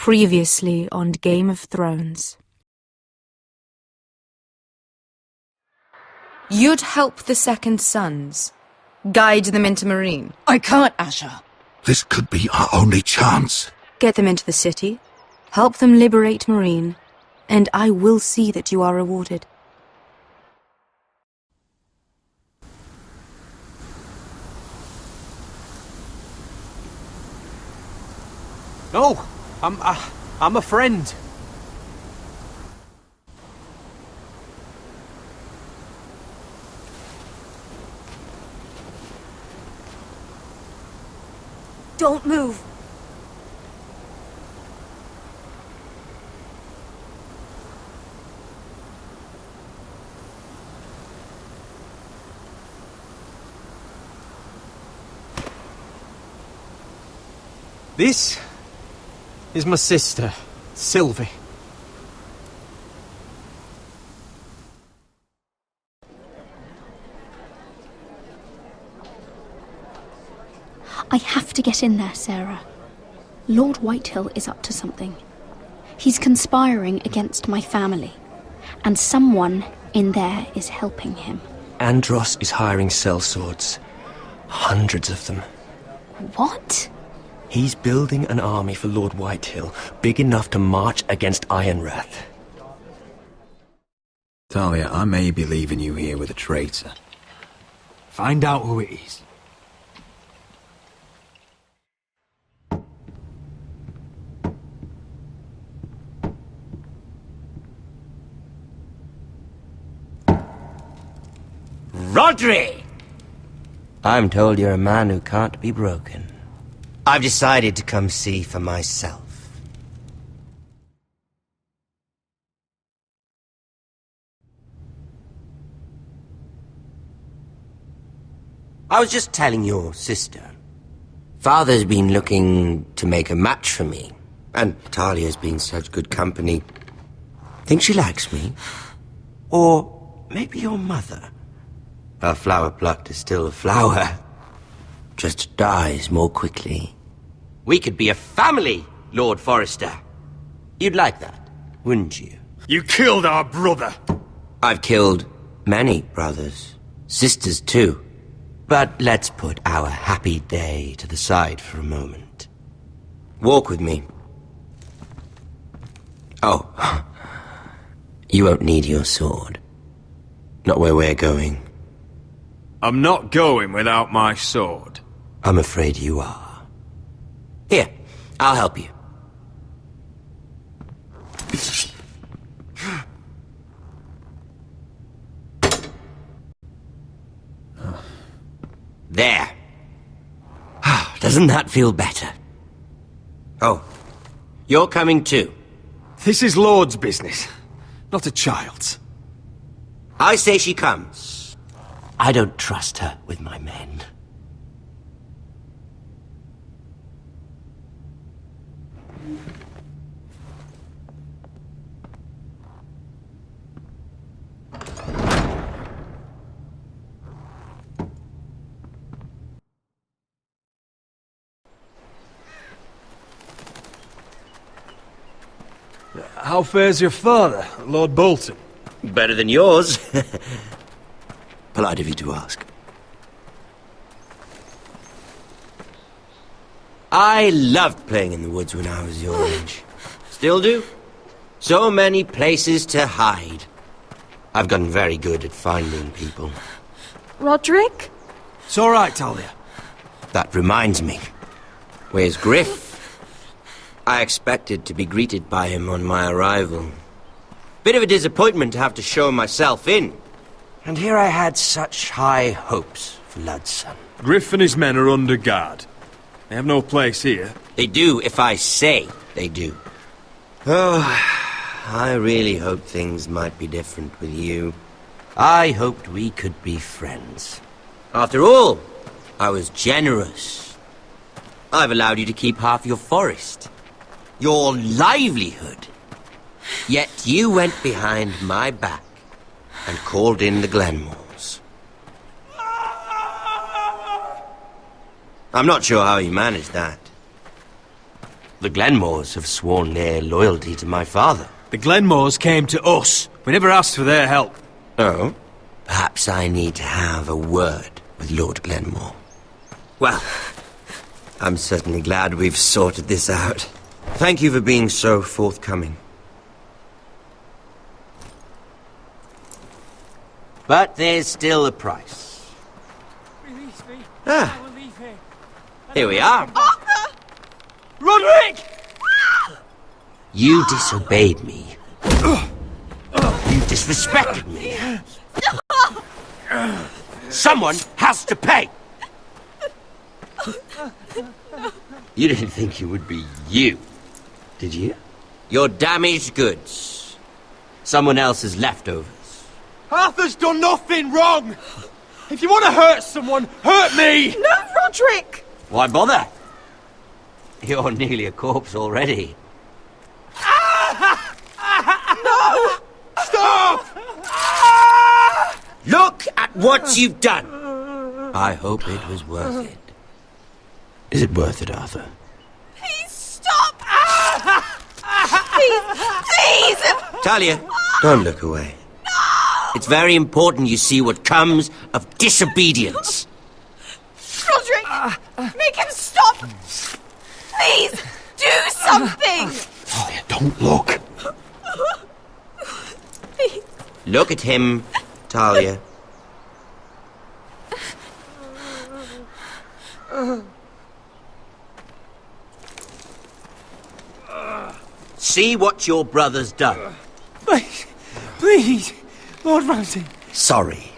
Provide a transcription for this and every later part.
Previously on Game of Thrones. You'd help the Second Sons. Guide them into Meereen. I can't, Asher. This could be our only chance. Get them into the city. Help them liberate Meereen. And I will see that you are rewarded. No, I'm a friend. Don't move. This is my sister, Sylvie. I have to get in there, Sarah. Lord Whitehill is up to something. He's conspiring against my family, and someone in there is helping him. Andros is hiring sellswords. Hundreds of them. What? He's building an army for Lord Whitehill, big enough to march against Ironrath. Talia, I may be leaving you here with a traitor. Find out who it is. Rodri! I'm told you're a man who can't be broken. I've decided to come see for myself. I was just telling your sister. Father's been looking to make a match for me, and Talia's been such good company. Think she likes me? Or maybe your mother? A flower plucked is still a flower. Just dies more quickly. We could be a family, Lord Forrester. You'd like that, wouldn't you? You killed our brother! I've killed many brothers. Sisters, too. But let's put our happy day to the side for a moment. Walk with me. Oh. You won't need your sword. Not where we're going. I'm not going without my sword. I'm afraid you are. Here, I'll help you. There. Doesn't that feel better? Oh, you're coming too. This is Lord's business, not a child's. I say she comes. I don't trust her with my men. How fares your father, Lord Bolton? Better than yours. Polite of you to ask. I loved playing in the woods when I was your age. Still do. So many places to hide. I've gotten very good at finding people. Roderick? It's all right, Talia. That reminds me. Where's Griff? I expected to be greeted by him on my arrival. Bit of a disappointment to have to show myself in. And here I had such high hopes for Ludson. Griff and his men are under guard. They have no place here. They do if I say they do. Oh, I really hoped things might be different with you. I hoped we could be friends. After all, I was generous. I've allowed you to keep half your forest. Your livelihood. Yet you went behind my back and called in the Glenmores. I'm not sure how you managed that. The Glenmores have sworn their loyalty to my father. The Glenmores came to us. We never asked for their help. Oh? Perhaps I need to have a word with Lord Glenmore. Well, I'm certainly glad we've sorted this out. Thank you for being so forthcoming. But there's still a price. Release me. Ah. I will leave here. Here we are. Arthur! Roderick! You disobeyed me. You disrespected me. Someone has to pay! You didn't think it would be you, did you? Your damaged goods. Someone else's leftovers. Arthur's done nothing wrong! If you want to hurt someone, hurt me! No, Roderick! Why bother? You're nearly a corpse already. No! Stop! Look at what you've done! I hope it was worth it. Is it worth it, Arthur? Please stop! Please! Please! Talia, don't look away. It's very important you see what comes of disobedience. Roderick! Make him stop! Please! Do something! Talia, don't look. Please. Look at him, Talia. See what your brother's done. Please! Please! Lord Ramsay! Sorry,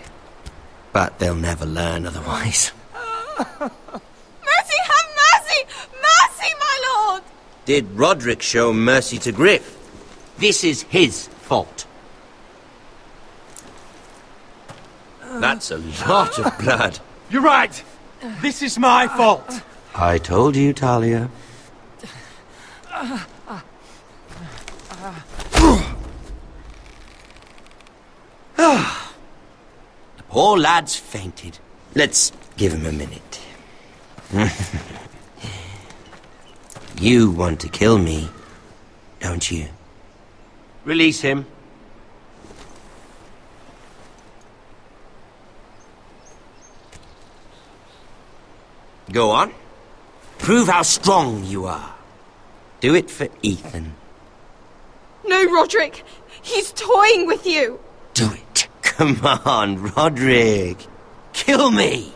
but they'll never learn otherwise. Mercy, have mercy! Mercy, my lord! Did Roderick show mercy to Griff? This is his fault. That's a lot of blood. You're right. This is my fault. I told you, Talia. The poor lad's fainted. Let's give him a minute. You want to kill me, don't you? Release him. Go on. Prove how strong you are. Do it for Ethan. No, Roderick! He's toying with you! Do it. Come on, Roderick. Kill me.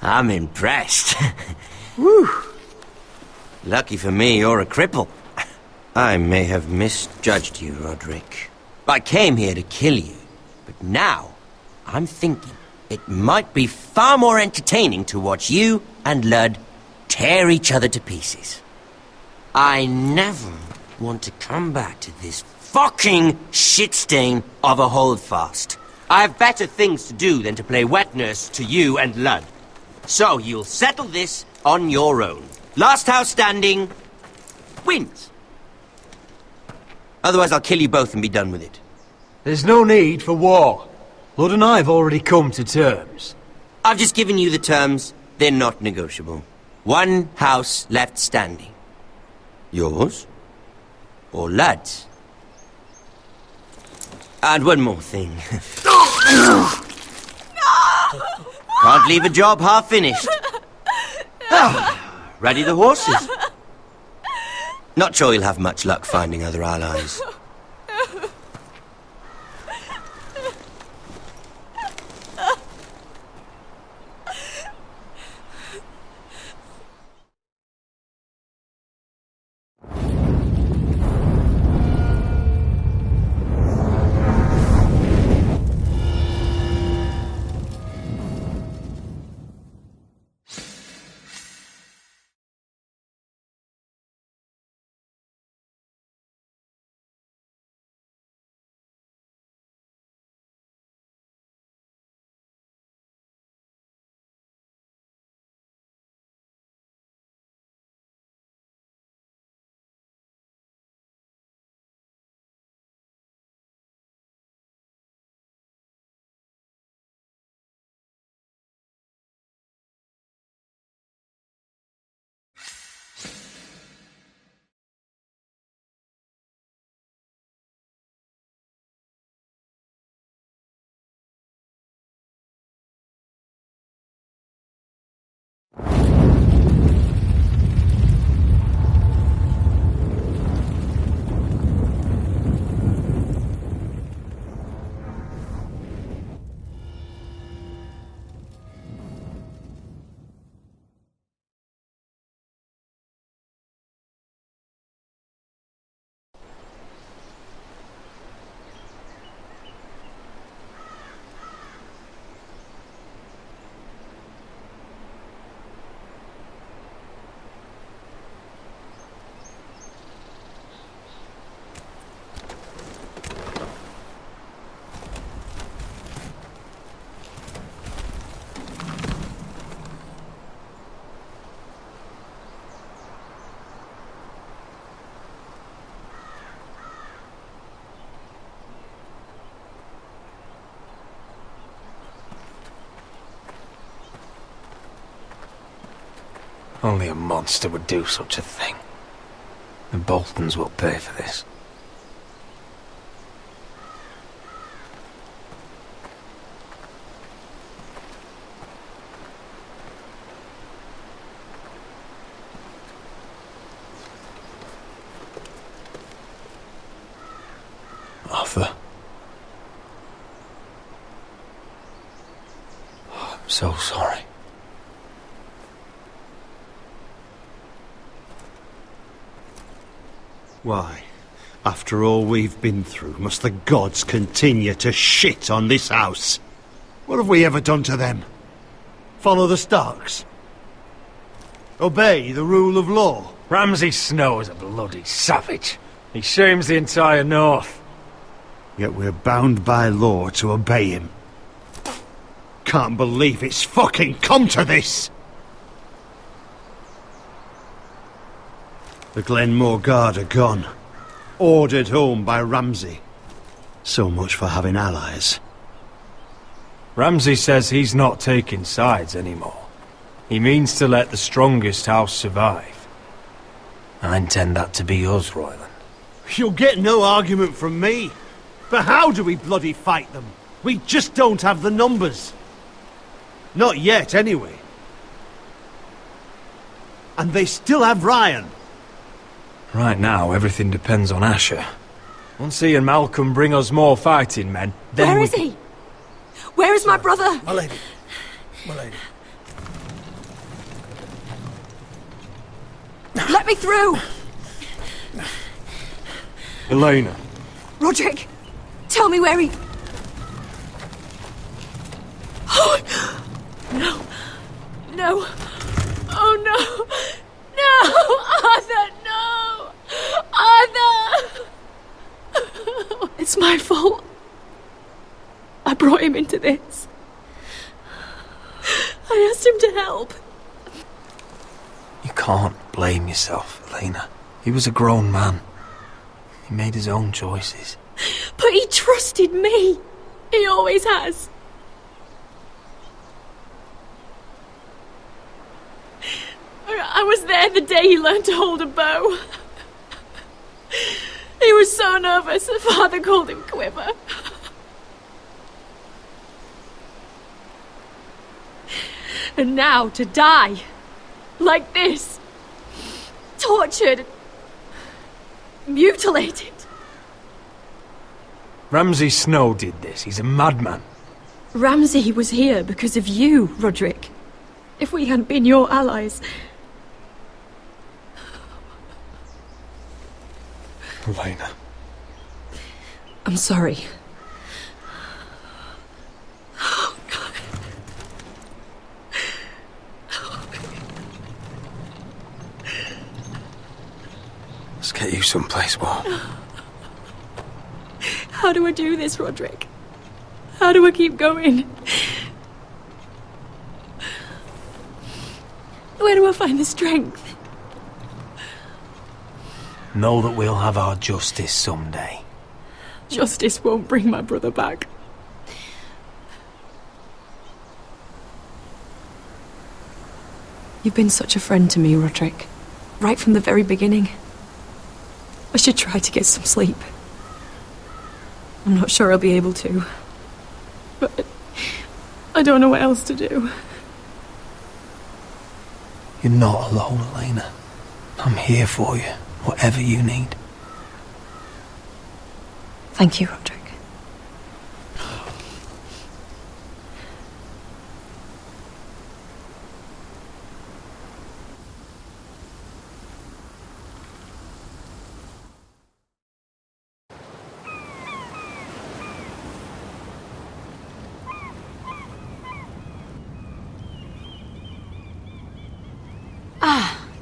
I'm impressed. Whew. Lucky for me, you're a cripple. I may have misjudged you, Roderick. I came here to kill you, but now I'm thinking it might be far more entertaining to watch you and Lud tear each other to pieces. I never want to come back to this fucking shit stain of a holdfast. I have better things to do than to play wet nurse to you and Lud. So you'll settle this on your own. Last house standing wins. Otherwise I'll kill you both and be done with it. There's no need for war. Lord and I have already come to terms. I've just given you the terms. They're not negotiable. One house left standing. Yours or Lud's? And one more thing. Can't leave a job half finished. Ready the horses. Not sure you'll have much luck finding other allies. Only a monster would do such a thing. The Boltons will pay for this. Arthur. Oh, I'm so sorry. Why, after all we've been through, must the gods continue to shit on this house? What have we ever done to them? Follow the Starks? Obey the rule of law? Ramsay Snow is a bloody savage. He shames the entire North. Yet we're bound by law to obey him. Can't believe it's fucking come to this! The Glenmore Guard are gone. Ordered home by Ramsay. So much for having allies. Ramsay says he's not taking sides anymore. He means to let the strongest house survive. I intend that to be us, Royland. You'll get no argument from me. But how do we bloody fight them? We just don't have the numbers. Not yet, anyway. And they still have Ryan. Right now, everything depends on Asher. Once he and Malcolm bring us more fighting men, then Where is he? Where is my brother? My lady. My lady. Let me through! Elena. Roderick, tell me where he... Oh, no. No. Oh, no. No! Arthur, no! Arthur! It's my fault. I brought him into this. I asked him to help. You can't blame yourself, Elena. He was a grown man. He made his own choices. But he trusted me. He always has. I was there the day he learned to hold a bow. He was so nervous that Father called him Quiver. And now to die. Like this. Tortured. Mutilated. Ramsay Snow did this. He's a madman. Ramsay was here because of you, Roderick. If we hadn't been your allies... Elena. I'm sorry. Oh, God. Let's get you someplace warm. How do I do this, Roderick? How do I keep going? Where do I find the strength? Know that we'll have our justice someday. Justice won't bring my brother back. You've been such a friend to me, Roderick. Right from the very beginning. I should try to get some sleep. I'm not sure I'll be able to. But I don't know what else to do. You're not alone, Elena. I'm here for you, whatever you need. Thank you, Roderick.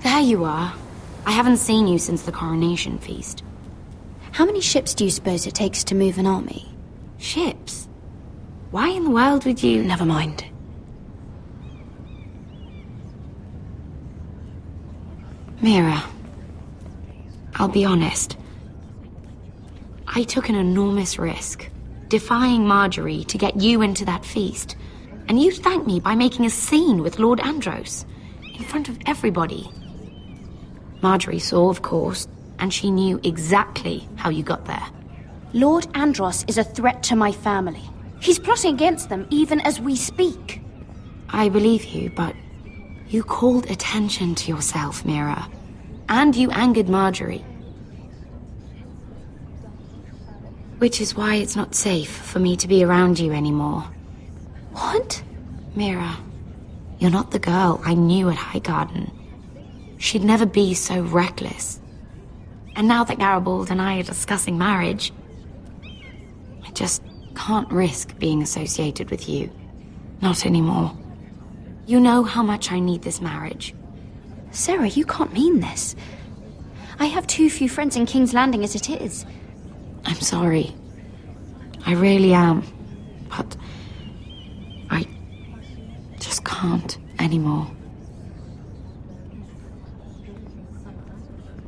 There you are. I haven't seen you since the coronation feast. How many ships do you suppose it takes to move an army? Ships? Why in the world would you... Never mind. Mira, I'll be honest. I took an enormous risk, defying Marjorie to get you into that feast. And you thanked me by making a scene with Lord Andros. In front of everybody. Marjorie saw, of course, and she knew exactly how you got there. Lord Andros is a threat to my family. He's plotting against them even as we speak. I believe you, but you called attention to yourself, Mira. And you angered Marjorie. Which is why it's not safe for me to be around you anymore. What? Mira, you're not the girl I knew at Highgarden. She'd never be so reckless. And now that Garibald and I are discussing marriage, I just can't risk being associated with you. Not anymore. You know how much I need this marriage. Sarah, you can't mean this. I have too few friends in King's Landing as it is. I'm sorry. I really am. But I just can't anymore.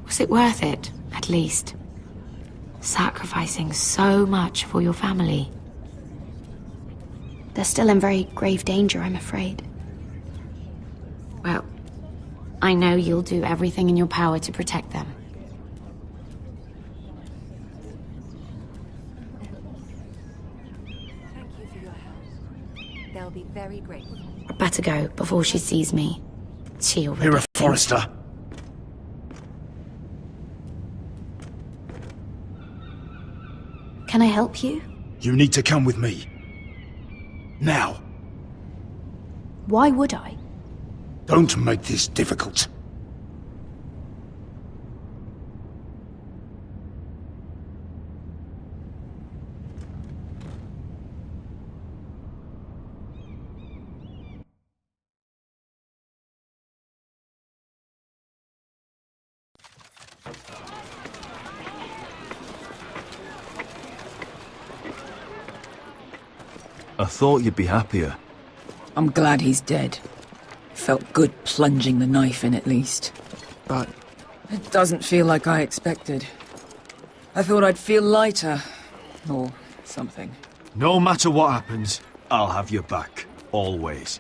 Was it worth it, at least? Sacrificing so much for your family? They're still in very grave danger, I'm afraid. Well, I know you'll do everything in your power to protect them. Thank you for your help. They'll be very grateful. I'd better go before she sees me. She already Mira thinks- Forrester. Can I help you? You need to come with me. Now. Why would I? Don't make this difficult. I thought you'd be happier. I'm glad he's dead. Felt good plunging the knife in at least. But it doesn't feel like I expected. I thought I'd feel lighter. Or something. No matter what happens, I'll have your back. Always.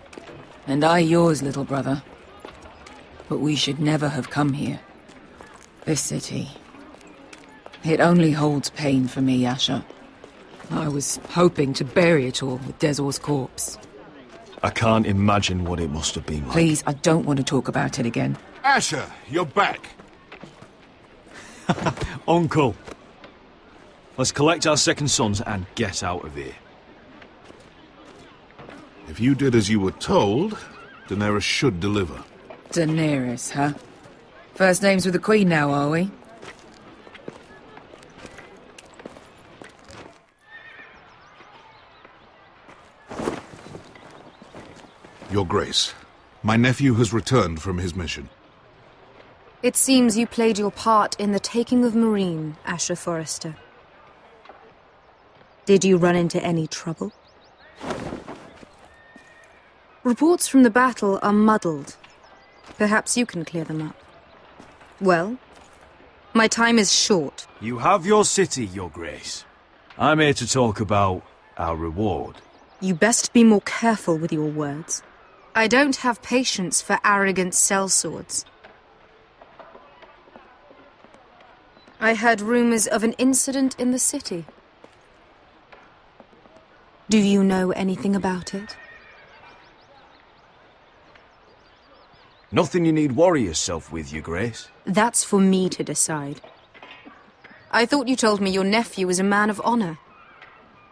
And I yours, little brother. But we should never have come here. This city. It only holds pain for me, Asher. I was hoping to bury it all with Dezor's corpse. I can't imagine what it must have been like. Please, I don't want to talk about it again. Asher, you're back. Uncle. Let's collect our second sons and get out of here. If you did as you were told, Daenerys should deliver. Daenerys, huh? First names with the Queen now, are we? Your Grace, my nephew has returned from his mission. It seems you played your part in the taking of Marine, Asher Forrester. Did you run into any trouble? Reports from the battle are muddled. Perhaps you can clear them up. Well, my time is short. You have your city, Your Grace. I'm here to talk about our reward. You best be more careful with your words. I don't have patience for arrogant sellswords. I heard rumors of an incident in the city. Do you know anything about it? Nothing you need worry yourself with, Your Grace. That's for me to decide. I thought you told me your nephew was a man of honor.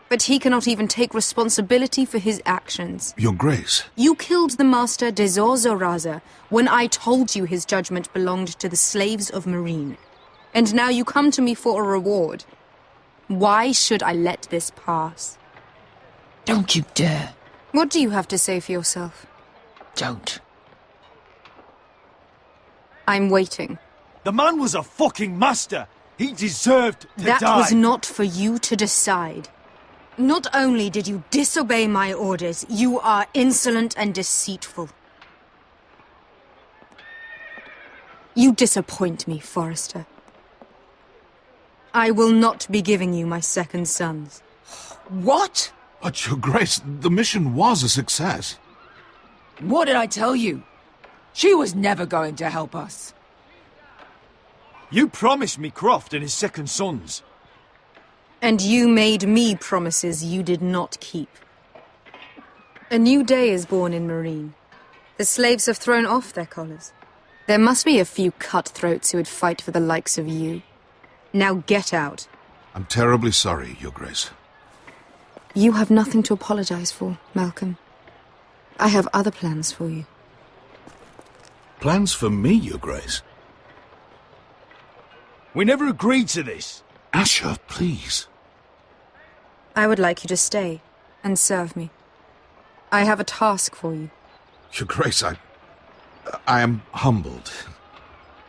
But he cannot even take responsibility for his actions. Your Grace. You killed the master Dezor Zoraza when I told you his judgment belonged to the slaves of Marine. And now you come to me for a reward. Why should I let this pass? Don't you dare. What do you have to say for yourself? Don't. I'm waiting. The man was a fucking master. He deserved to die. That was not for you to decide. Not only did you disobey my orders, you are insolent and deceitful. You disappoint me, Forrester. I will not be giving you my second sons. What? But, Your Grace, the mission was a success. What did I tell you? She was never going to help us. You promised me Croft and his second sons. And you made me promises you did not keep. A new day is born in Marine. The slaves have thrown off their collars. There must be a few cutthroats who would fight for the likes of you. Now get out. I'm terribly sorry, Your Grace. You have nothing to apologize for, Malcolm. I have other plans for you. Plans for me, Your Grace? We never agreed to this. Asher, please. I would like you to stay and serve me. I have a task for you. Your Grace, I am humbled.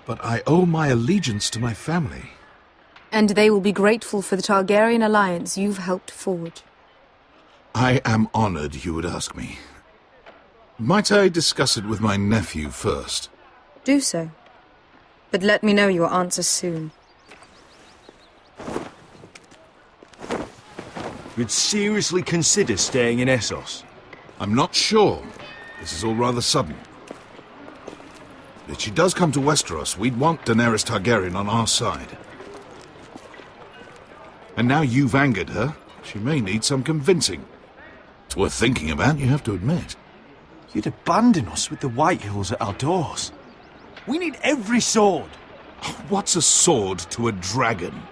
But I owe my allegiance to my family. And they will be grateful for the Targaryen alliance you've helped forge. I am honored you would ask me. Might I discuss it with my nephew first? Do so. But let me know your answer soon. You'd seriously consider staying in Essos? I'm not sure. This is all rather sudden. If she does come to Westeros, we'd want Daenerys Targaryen on our side. And now you've angered her, she may need some convincing. It's worth thinking about, you have to admit. You'd abandon us with the Whitehills at our doors. We need every sword. What's a sword to a dragon?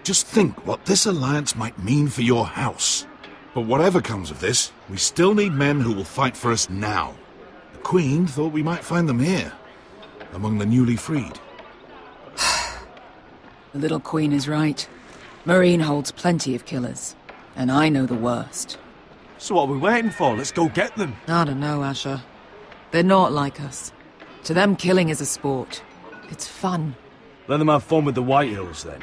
Just think what this alliance might mean for your house. But whatever comes of this, we still need men who will fight for us now. The Queen thought we might find them here, among the newly freed. The little Queen is right. Marine holds plenty of killers, and I know the worst. So what are we waiting for? Let's go get them. I don't know, Asher. They're not like us. To them, killing is a sport. It's fun. Let them have fun with the Whitehills, then.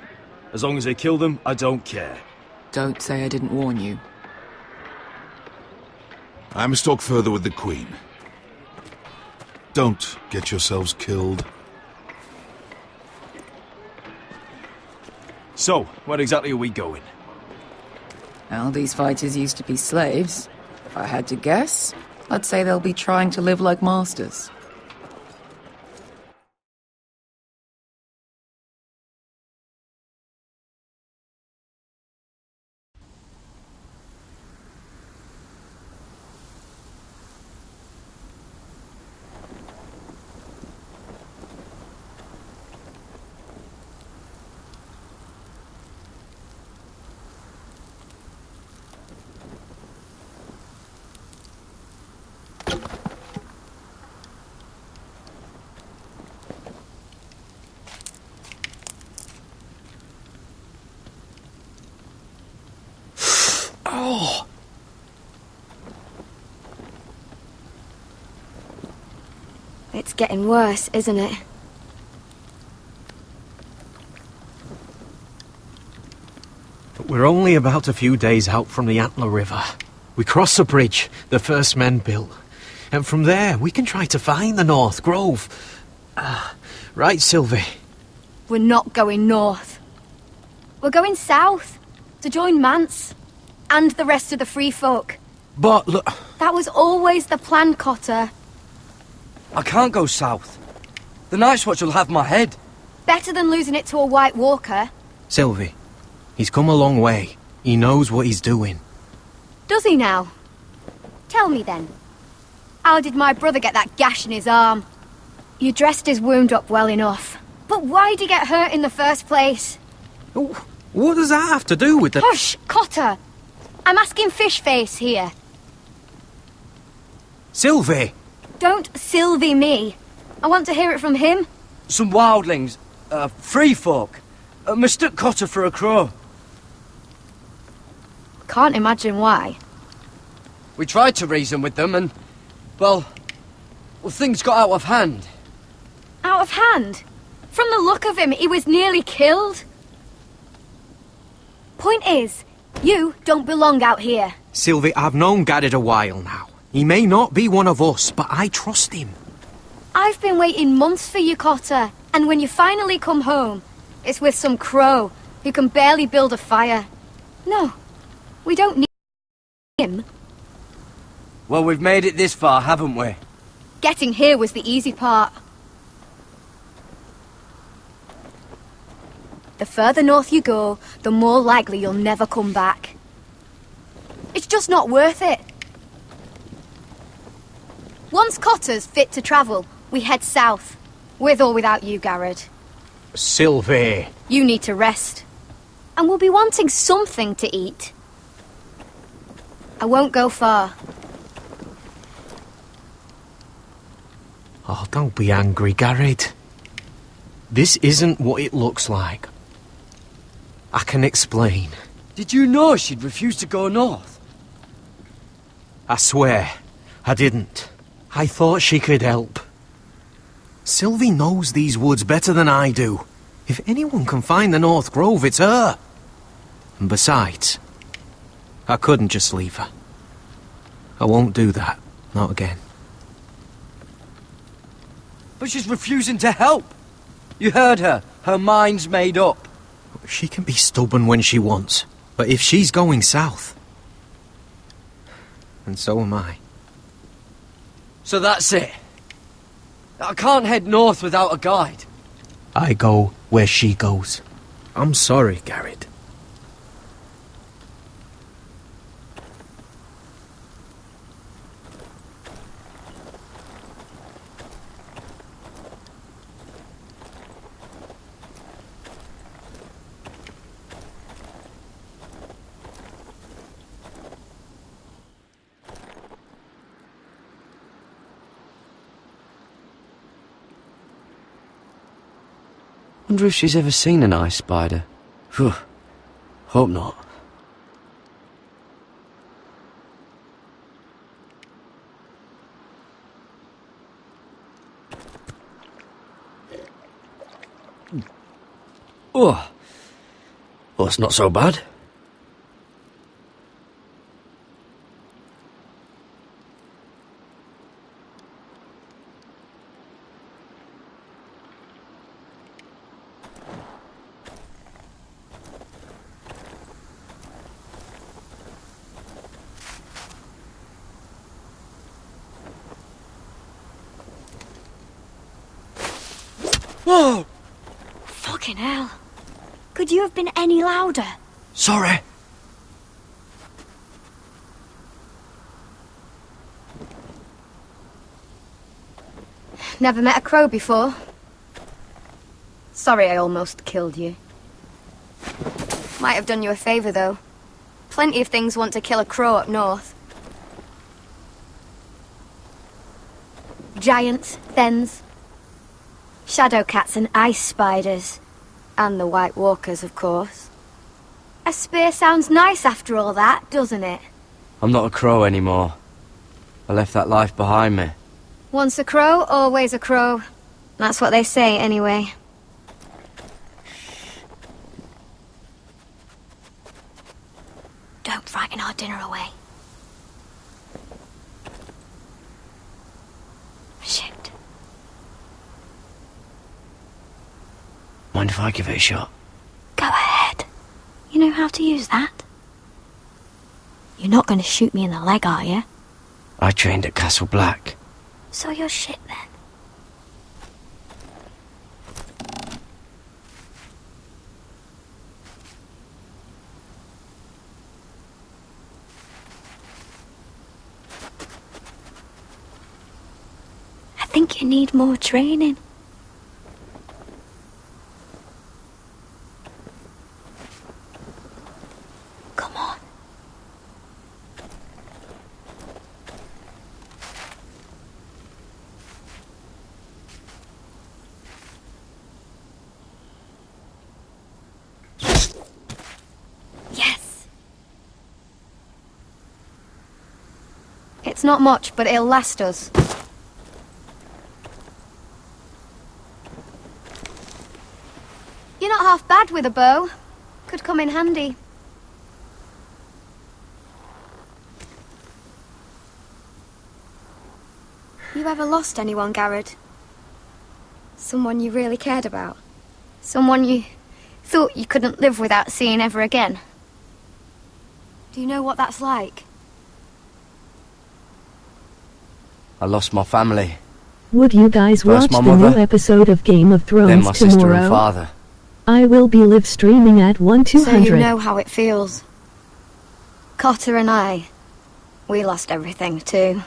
As long as they kill them, I don't care. Don't say I didn't warn you. I must talk further with the Queen. Don't get yourselves killed. So, where exactly are we going? Well, these fighters used to be slaves. If I had to guess, I'd say they'll be trying to live like masters. Oh! It's getting worse, isn't it? But we're only about a few days out from the Antler River. We cross the bridge the first men built. And from there, we can try to find the North Grove. Right, Sylvie? We're not going north. We're going south to join Mance and the rest of the free folk. But look... That was always the plan, Cotter. I can't go south. The Night's Watch will have my head. Better than losing it to a White Walker. Sylvie, he's come a long way. He knows what he's doing. Does he now? Tell me then. How did my brother get that gash in his arm? You dressed his wound up well enough. But why'd he get hurt in the first place? What does that have to do with the... Hush, Cotter! I'm asking Fishface here. Sylvie! Don't Sylvie me. I want to hear it from him. Some wildlings, free folk, mistook Cotter for a crow. Can't imagine why. We tried to reason with them and, well, things got out of hand. Out of hand? From the look of him, he was nearly killed. Point is, you don't belong out here. Sylvie, I've known Gaddard a while now. He may not be one of us, but I trust him. I've been waiting months for you, Cotter. And when you finally come home, it's with some crow who can barely build a fire. No, we don't need him. Well, we've made it this far, haven't we? Getting here was the easy part. The further north you go, the more likely you'll never come back. It's just not worth it. Once Cotter's fit to travel, we head south. With or without you, Garrod. Sylvie. You need to rest. And we'll be wanting something to eat. I won't go far. Oh, don't be angry, Garrod. This isn't what it looks like. I can explain. Did you know she'd refuse to go north? I swear, I didn't. I thought she could help. Sylvie knows these woods better than I do. If anyone can find the North Grove, it's her. And besides, I couldn't just leave her. I won't do that. Not again. But she's refusing to help. You heard her. Her mind's made up. She can be stubborn when she wants. But if she's going south, and so am I. So that's it. I can't head north without a guide. I go where she goes. I'm sorry, Garrod. Wonder if she's ever seen an ice spider. Phew. Hope not. Oh. Well, it's not so bad. Whoa! Fucking hell. Could you have been any louder? Sorry. Never met a crow before. Sorry I almost killed you. Might have done you a favour, though. Plenty of things want to kill a crow up north. Giants, thens, shadow cats and ice spiders. And the White Walkers, of course. A spear sounds nice after all that, doesn't it? I'm not a crow anymore. I left that life behind me. Once a crow, always a crow. That's what they say, anyway. Don't frighten our dinner away. Shit. Mind if I give it a shot? Go ahead. You know how to use that? You're not going to shoot me in the leg, are you? I trained at Castle Black. So you're shit, then. I think you need more training. Come on. Yes. It's not much, but it'll last us. You're not half bad with a bow. Could come in handy. You ever lost anyone, Garrod? Someone you really cared about? Someone you thought you couldn't live without seeing ever again? Do you know what that's like? I lost my family. Would you guys First watch my the new mother, episode of Game of then Thrones my sister tomorrow? and father. I will be live streaming at 1200. So you know how it feels. Cotter and I, we lost everything too.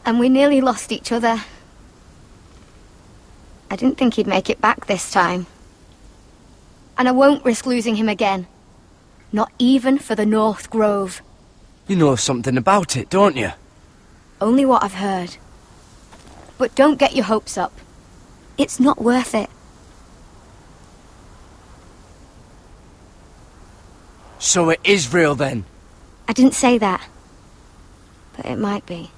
And we nearly lost each other. I didn't think he'd make it back this time. And I won't risk losing him again. Not even for the North Grove. You know something about it, don't you? Only what I've heard. But don't get your hopes up. It's not worth it. So it is real then? I didn't say that. But it might be.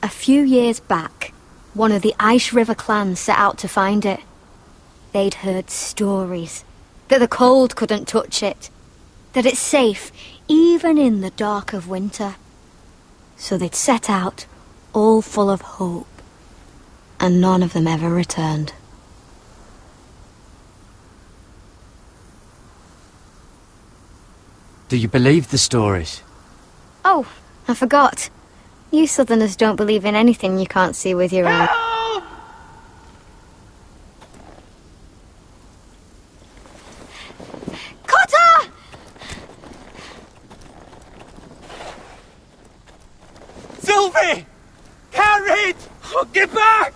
A few years back, one of the Ice River clans set out to find it. They'd heard stories. That the cold couldn't touch it. That it's safe, even in the dark of winter. So they'd set out, all full of hope. And none of them ever returned. Do you believe the stories? Oh, I forgot. You Southerners don't believe in anything you can't see with your own. Cotter! Sylvie! Carried! Oh, get back!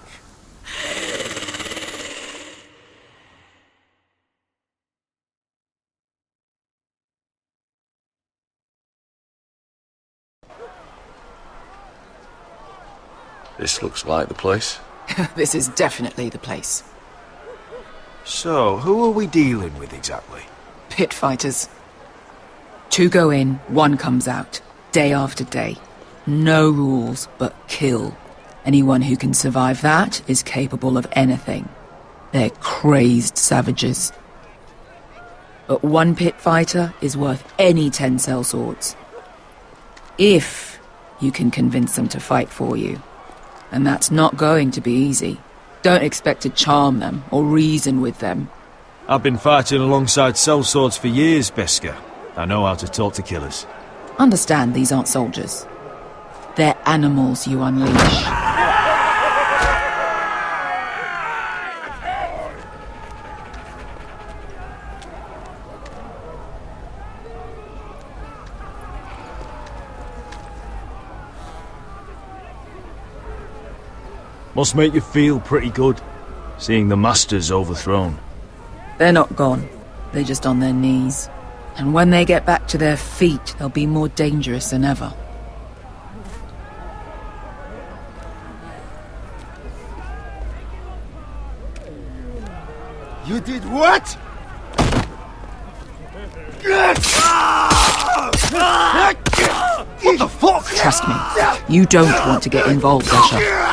This looks like the place. This is definitely the place. So, who are we dealing with exactly? Pit fighters. 2 go in, 1 comes out. Day after day. No rules, but kill. Anyone who can survive that is capable of anything. They're crazed savages. But 1 pit fighter is worth any 10 sellswords. If you can convince them to fight for you. And that's not going to be easy. Don't expect to charm them or reason with them. I've been fighting alongside sellswords for years, Beskar. I know how to talk to killers. Understand these aren't soldiers. They're animals you unleash. Must make you feel pretty good, seeing the masters overthrown. They're not gone. They're just on their knees. And when they get back to their feet, they'll be more dangerous than ever. You did what? What the fuck? Trust me, you don't want to get involved, Escher.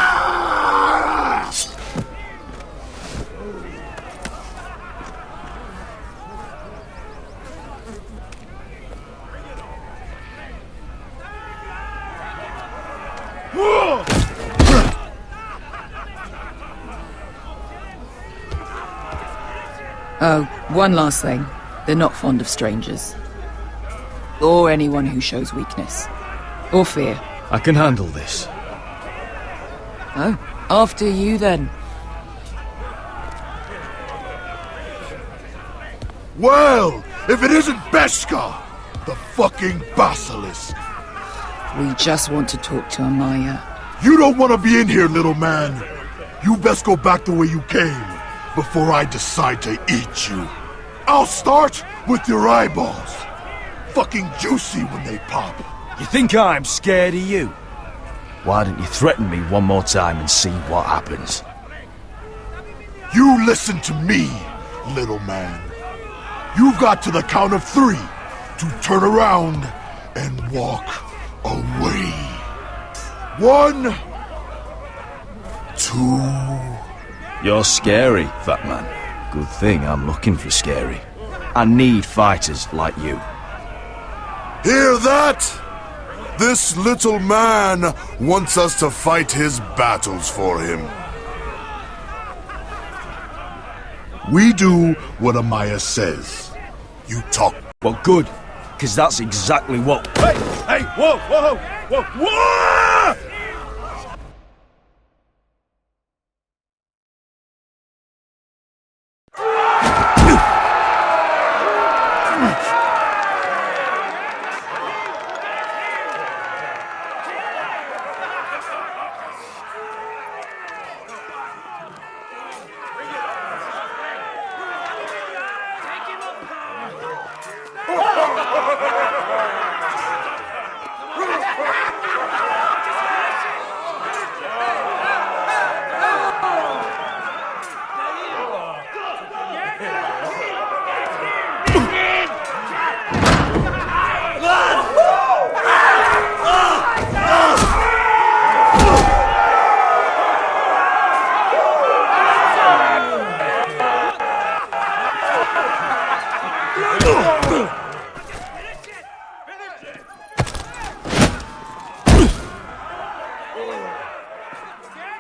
Oh, one last thing. They're not fond of strangers. Or anyone who shows weakness. Or fear. I can handle this. Oh, after you then. Well, if it isn't Beskar, the fucking basilisk. We just want to talk to Amaya. You don't want to be in here, little man. You best go back the way you came before I decide to eat you. I'll start with your eyeballs. Fucking juicy when they pop. You think I'm scared of you? Why don't you threaten me one more time and see what happens? You listen to me, little man. You've got to the count of 3 to turn around and walk away. 1, 2... You're scary, fat man. Good thing I'm looking for scary. I need fighters like you. Hear that? This little man wants us to fight his battles for him. We do what Amaya says. You talk. Well, good, because that's exactly what... Hey, whoa, whoa, whoa, whoa!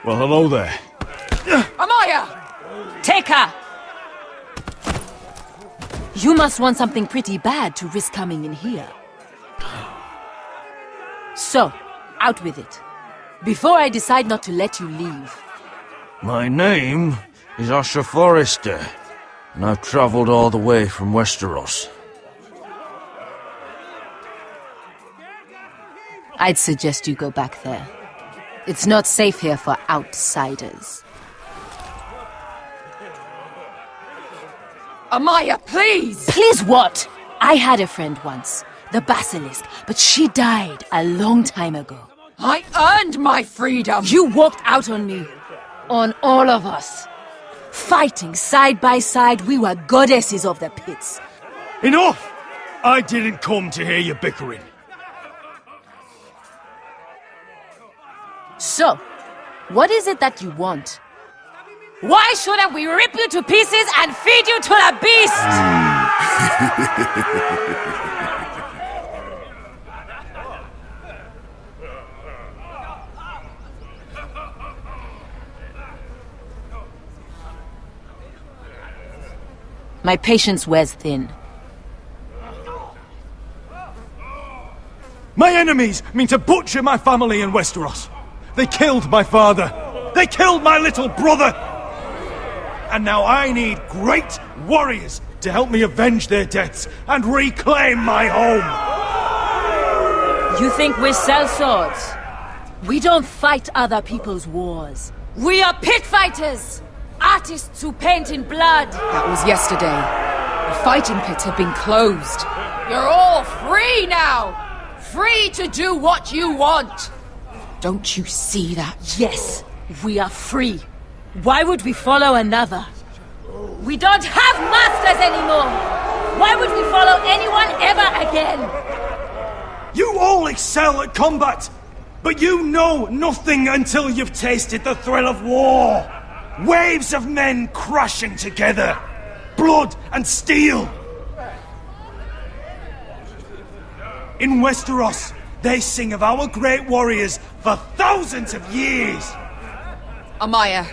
Well, hello there. Amaya! Take her! You must want something pretty bad to risk coming in here. So, out with it. Before I decide not to let you leave. My name is Usher Forrester, and I've travelled all the way from Westeros. I'd suggest you go back there. It's not safe here for outsiders. Amaya, please! Please what? I had a friend once, the Basilisk, but she died a long time ago. I earned my freedom! You walked out on me. On all of us. Fighting side by side, we were goddesses of the pits. Enough! I didn't come to hear you bickering. So, what is it that you want? Why shouldn't we rip you to pieces and feed you to the beast? My patience wears thin. My enemies mean to butcher my family in Westeros. They killed my father. They killed my little brother. And now I need great warriors to help me avenge their deaths and reclaim my home. You think we sell swords? We don't fight other people's wars. We are pit fighters! Artists who paint in blood! That was yesterday. The fighting pits have been closed. You're all free now! Free to do what you want! Don't you see that? Yes, we are free. Why would we follow another? We don't have masters anymore! Why would we follow anyone ever again? You all excel at combat, but you know nothing until you've tasted the thrill of war. Waves of men crashing together. Blood and steel. In Westeros, they sing of our great warriors for thousands of years. Amaya,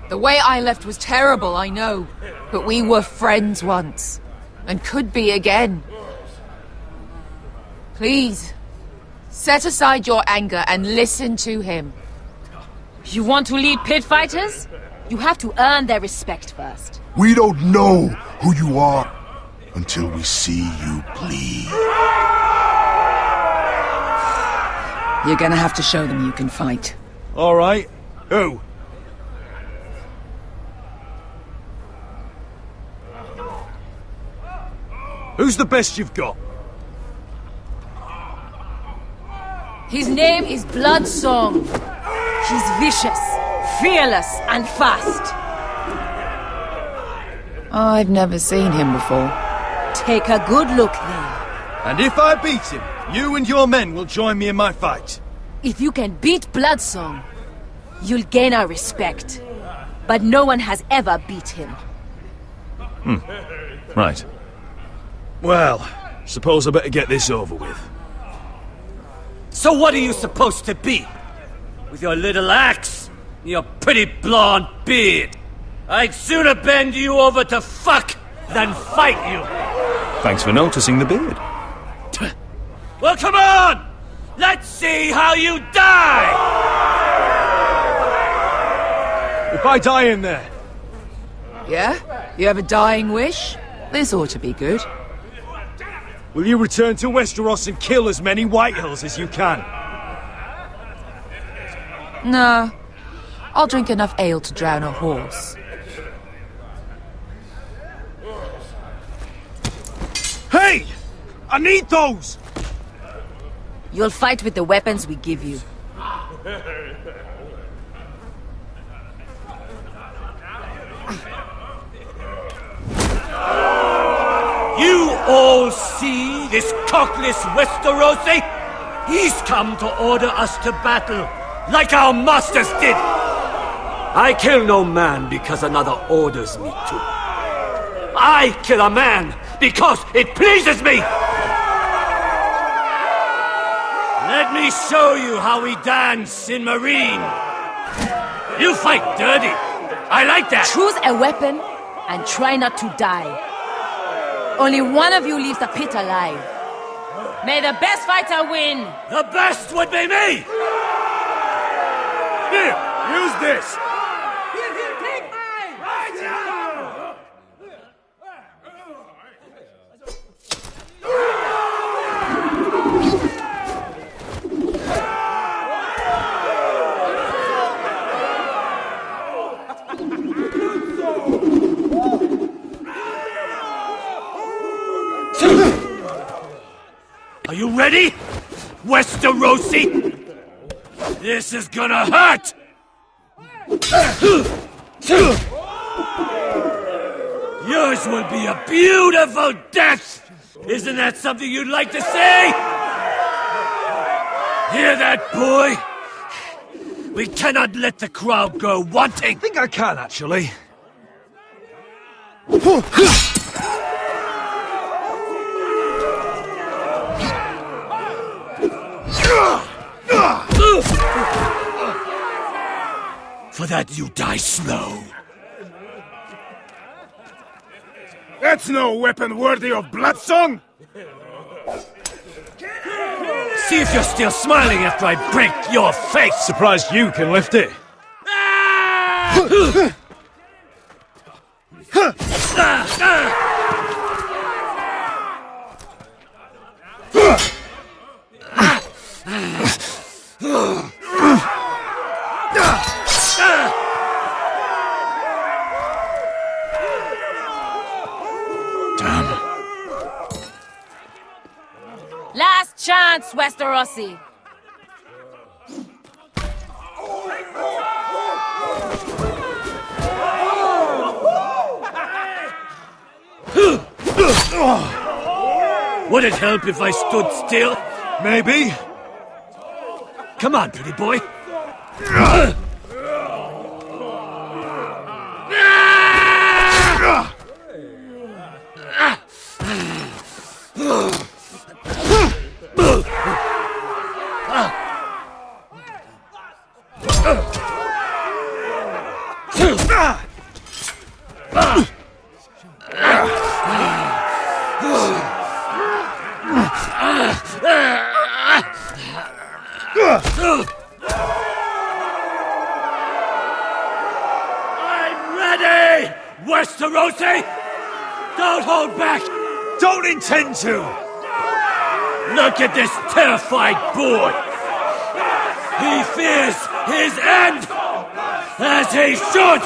the way I left was terrible, I know. But we were friends once. And could be again. Please, set aside your anger and listen to him. You want to lead pit fighters? You have to earn their respect first. We don't know who you are until we see you bleed. You're gonna have to show them you can fight. All right. Who? Who's the best you've got? His name is Bloodsong. He's vicious, fearless, and fast. I've never seen him before. Take a good look then. And if I beat him, you and your men will join me in my fight. If you can beat Bloodsong, you'll gain our respect. But no one has ever beat him. Right. Well, suppose I better get this over with. So what are you supposed to be? With your little axe and your pretty blonde beard? I'd sooner bend you over to fuck than fight you. Thanks for noticing the beard. Well, come on! Let's see how you die! If I die in there... Yeah? You have a dying wish? This ought to be good. Will you return to Westeros and kill as many Whitehills as you can? No. I'll drink enough ale to drown a horse. Hey! I need those! You'll fight with the weapons we give you. You all see this cockless Westerosi? He's come to order us to battle, like our masters did. I kill no man because another orders me to. I kill a man because it pleases me. Let me show you how we dance in Marine. You fight dirty. I like that. Choose a weapon and try not to die. Only one of you leaves the pit alive. May the best fighter win! The best would be me! Here, use this! Are you ready, Westerosi? This is gonna hurt! Yours will be a beautiful death! Isn't that something you'd like to say? Hear that, boy? We cannot let the crowd go wanting! I think I can, actually. For that you die slow. That's no weapon worthy of Bloodsong! See if you're still smiling after I break your face! Surprised you can lift it. Last chance, Westerosi! Would it help if I stood still? Maybe. Come on, pretty boy. I'm ready, Westerosi! Don't hold back! Don't intend to! Look at this terrified boy! He fears his end! As he should!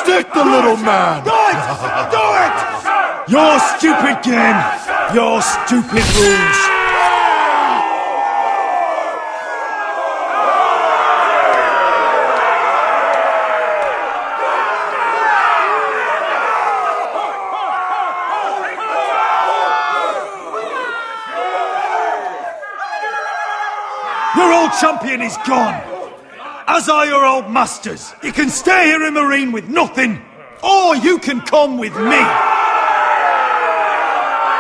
Stick the little man! Do it! Do it! Your stupid game! Your stupid rules! Your old champion is gone. As are your old masters. You can stay here in Marine with nothing, or you can come with me.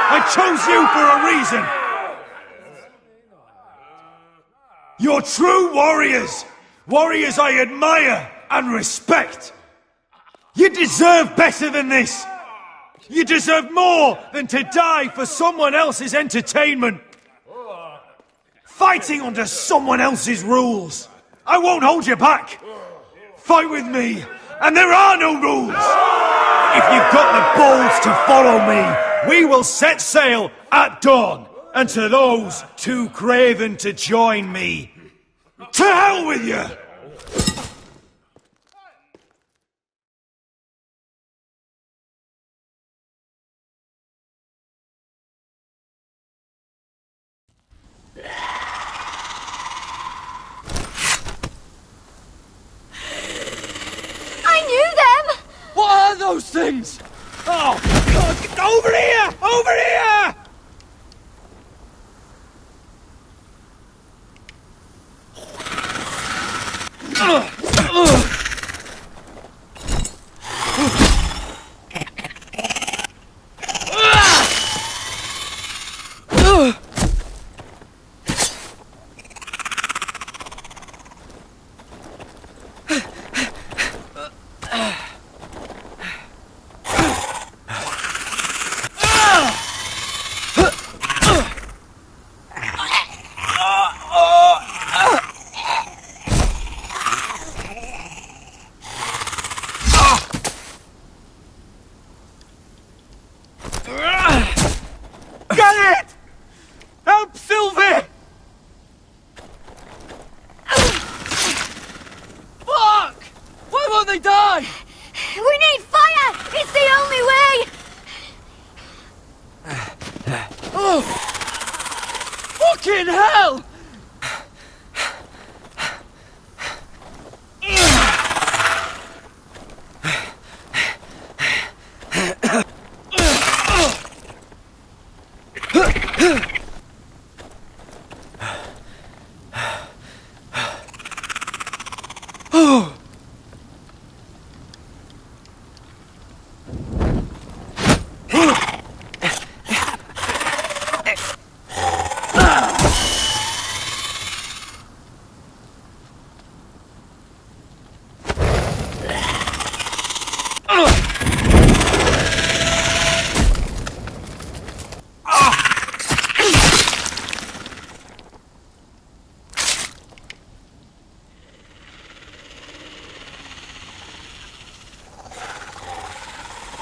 I chose you for a reason. You're true warriors. Warriors I admire and respect. You deserve better than this. You deserve more than to die for someone else's entertainment. Fighting under someone else's rules. I won't hold you back. Fight with me, and there are no rules. If you've got the balls to follow me, we will set sail at dawn. And to those too craven to join me, to hell with you! What are those things? Oh, God, over here! Over here! Fucking hell!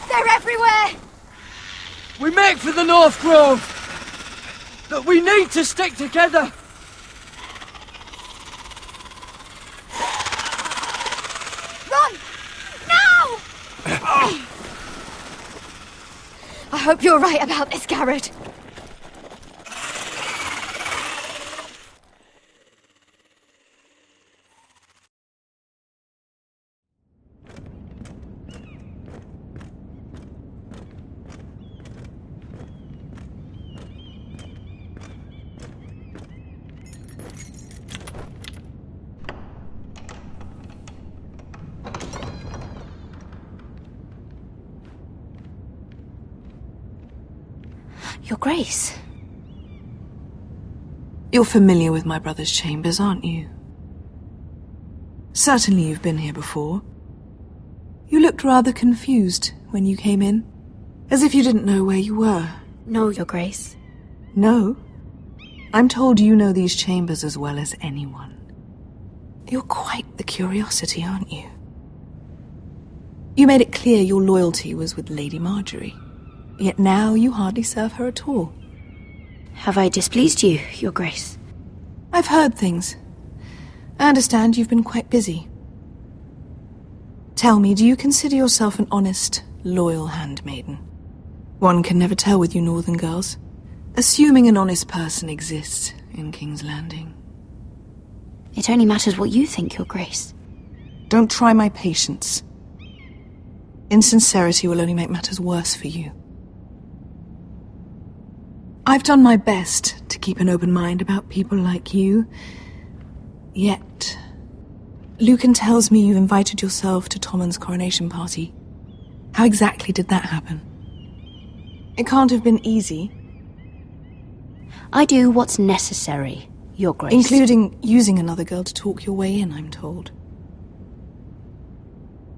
They're everywhere! We make for the North Grove! But we need to stick together! Run! Now! I hope you're right about this, Garrett. Your Grace. You're familiar with my brother's chambers, aren't you? Certainly you've been here before. You looked rather confused when you came in, as if you didn't know where you were. No, Your Grace. No? I'm told you know these chambers as well as anyone. You're quite the curiosity, aren't you? You made it clear your loyalty was with Lady Marjorie. Yet now you hardly serve her at all. Have I displeased you, Your Grace? I've heard things. I understand you've been quite busy. Tell me, do you consider yourself an honest, loyal handmaiden? One can never tell with you northern girls. Assuming an honest person exists in King's Landing. It only matters what you think, Your Grace. Don't try my patience. Insincerity will only make matters worse for you. I've done my best to keep an open mind about people like you, Yet, Lucan tells me you invited yourself to Tommen's coronation party. How exactly did that happen? It can't have been easy. I do what's necessary, Your Grace. Including using another girl to talk your way in, I'm told.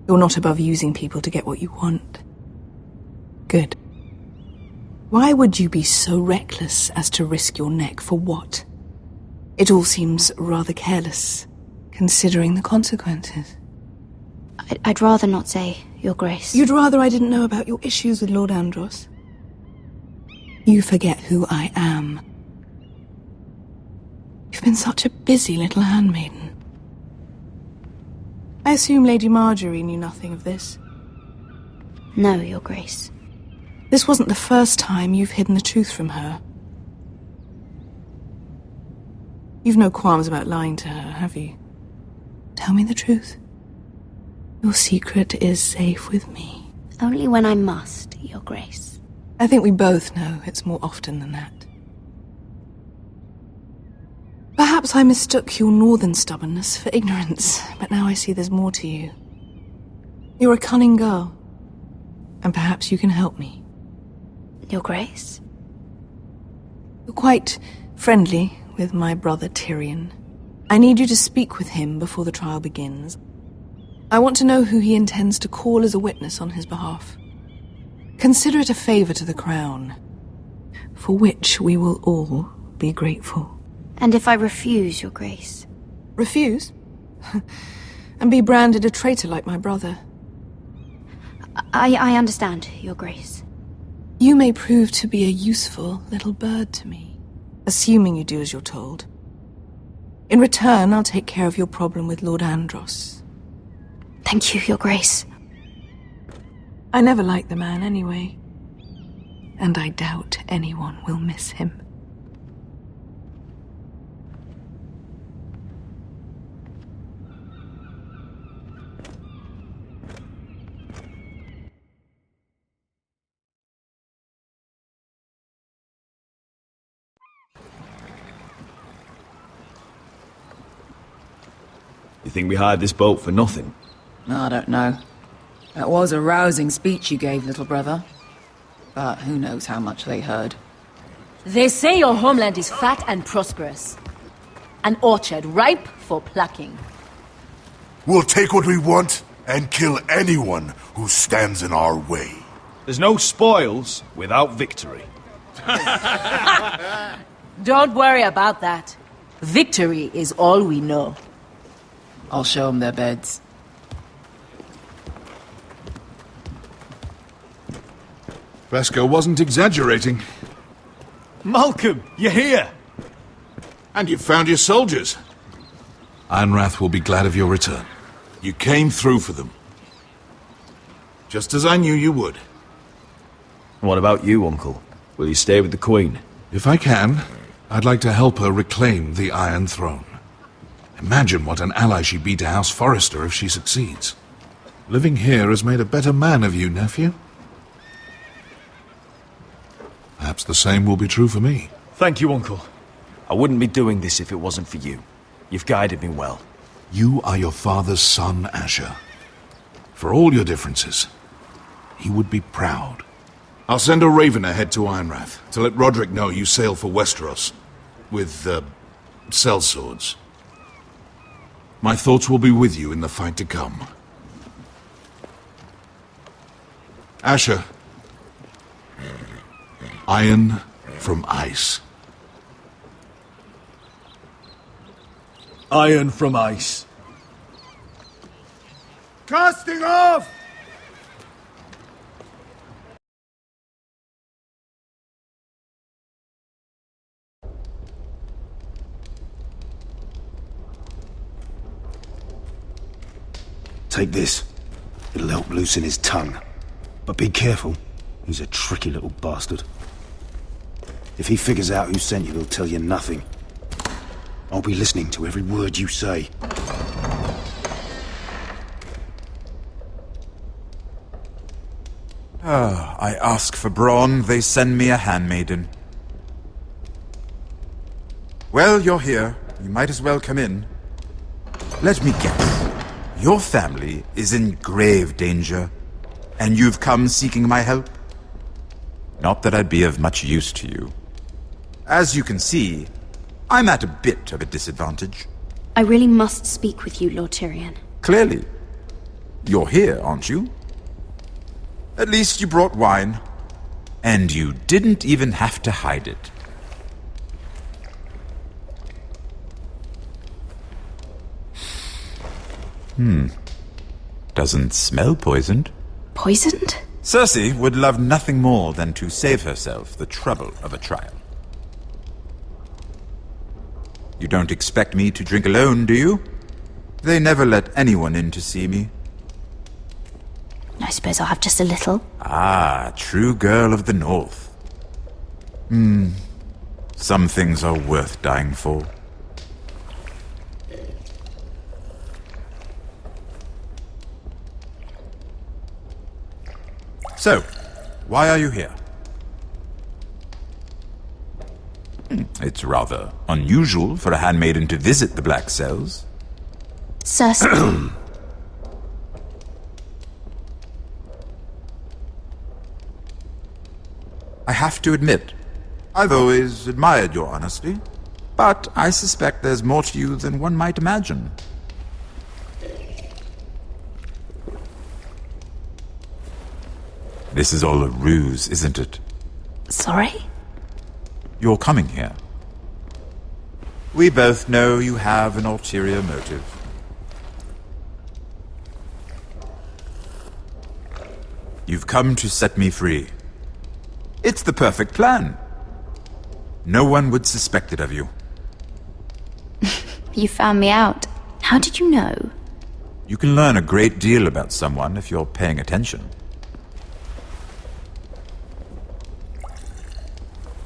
You're not above using people to get what you want. Good. Why would you be so reckless as to risk your neck for what? It all seems rather careless, considering the consequences. I'd rather not say, Your Grace. You'd rather I didn't know about your issues with Lord Andros? You forget who I am. You've been such a busy little handmaiden. I assume Lady Marjorie knew nothing of this. No, Your Grace. This wasn't the first time you've hidden the truth from her. You've no qualms about lying to her, have you? Tell me the truth. Your secret is safe with me. Only when I must, Your Grace. I think we both know it's more often than that. Perhaps I mistook your northern stubbornness for ignorance, but now I see there's more to you. You're a cunning girl, and perhaps you can help me. Your Grace? You're quite friendly with my brother Tyrion. I need you to speak with him before the trial begins. I want to know who he intends to call as a witness on his behalf. Consider it a favor to the crown, for which we will all be grateful. And if I refuse, Your Grace? Refuse? And be branded a traitor like my brother? I understand, Your Grace. You may prove to be a useful little bird to me, assuming you do as you're told. In return, I'll take care of your problem with Lord Andros. Thank you, Your Grace. I never liked the man anyway, and I doubt anyone will miss him. You think we hired this boat for nothing? I don't know. That was a rousing speech you gave, little brother. But who knows how much they heard. They say your homeland is fat and prosperous. An orchard ripe for plucking. We'll take what we want and kill anyone who stands in our way. There's no spoils without victory. Don't worry about that. Victory is all we know. I'll show them their beds. Vesco wasn't exaggerating. Malcolm, you're here! And you've found your soldiers. Ironrath will be glad of your return. You came through for them. Just as I knew you would. What about you, Uncle? Will you stay with the Queen? If I can, I'd like to help her reclaim the Iron Throne. Imagine what an ally she'd be to House Forrester if she succeeds. Living here has made a better man of you, nephew. Perhaps the same will be true for me. Thank you, Uncle. I wouldn't be doing this if it wasn't for you. You've guided me well. You are your father's son, Asher. For all your differences, he would be proud. I'll send a raven ahead to Ironrath to let Roderick know you sail for Westeros with, sellswords. My thoughts will be with you in the fight to come. Asher. Iron from ice. Iron from ice. Casting off! Take this. It'll help loosen his tongue. But be careful. He's a tricky little bastard. If he figures out who sent you, he'll tell you nothing. I'll be listening to every word you say. I ask for brawn, they send me a handmaiden. Well, you're here. You might as well come in. Let me guess. Your family is in grave danger, and you've come seeking my help? Not that I'd be of much use to you. As you can see, I'm at a bit of a disadvantage. I really must speak with you, Lord Tyrion. Clearly. You're here, aren't you? At least you brought wine. And you didn't even have to hide it. Doesn't smell poisoned. Poisoned? Cersei would love nothing more than to save herself the trouble of a trial. You don't expect me to drink alone, do you? They never let anyone in to see me. I suppose I'll have just a little. Ah, true girl of the North. Some things are worth dying for. So, why are you here? It's rather unusual for a handmaiden to visit the Black Cells. Cersei. I have to admit, I've always admired your honesty, but I suspect there's more to you than one might imagine. This is all a ruse, isn't it? Sorry? You're coming here. We both know you have an ulterior motive. You've come to set me free. It's the perfect plan. No one would suspect it of you. You found me out. How did you know? You can learn a great deal about someone if you're paying attention.